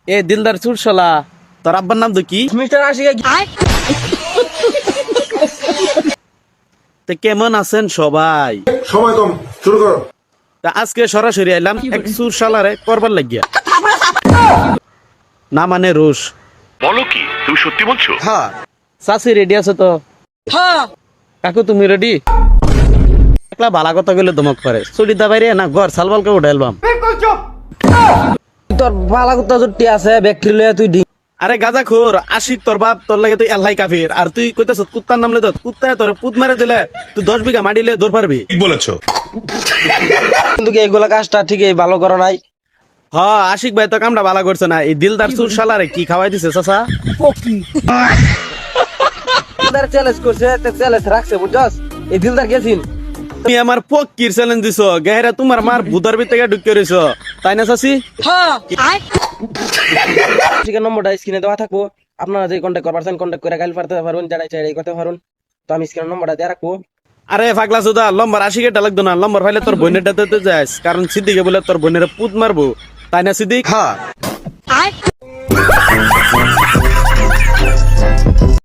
এ দিলদার চুরশলা, তোর আব্বার নাম তো কি? মিস্টার আশিক তে কেমন আছেন সবাই? সময় কম, শুরু করো। তা আজকে সরাসরি আইলাম এক চুরশালারে করবার লাগিয়া। না মানে রোষ। বলো কি, তুমি সত্যি বলছো? হ্যাঁ। চাচি রেডি আছে তো? হ্যাঁ কাকু তুমি রেডি? একলা ভালা কথা গেলে দমক করে চুরি দা বাইরে না ঘর সালবালকে উঠে এলবাম। তোর বালা কুত্তা জুটি আছে ব্যাকটেরিয়া লইয়া তুই আরে গাজা খোর আশিক তোর বাপ তোর লাগে তুই আল্লাহ কাফির আর তুই কইতাছ কুত্তার নাম লে কুত্তায় তোর পুত মারে দিলে তুই 10 বিঘা মাটিলে দৌড় পারবি। কিন্তু কি এগুলা কাজটা ঠিকই ভালো করো নাই। হ আশিক ভাই তো কামটা ভালো করছে না। এই দিলদার চুর শালারে কি খাওয়াই দিছে চাচা? দিলদার চ্যালেঞ্জ করছে তে চ্যালেঞ্জ রাখছে বুঝছস। এই দিলদার গেছিন তুমি আমার পক্কির চ্যালেঞ্জ দিছো গেহেরা তোমার মার ভূতার ভিতরে ঢুকে রইছো তাই না চাচি? হ্যাঁ ঠিক আছে নম্বরটা স্ক্রিনে দেওয়া থাকবো, আপনারা যে কন্টাক্ট করবার চান কন্টাক্ট করে গাইল পারতে পারবেন, যারা চাই এই করতে পারুন। তো আমি স্ক্রিনে নম্বরটা দিয়ে রাখবো। আরে পাগলা সুদা লম্বার 80 টা লাগতো না, লম্বার ফাইলে তোর বোনের ডাতে যাস কারণ সিদ্দিকে বলে তোর বোনের পুত মারবো তাই না সিদ্দিক? হ্যাঁ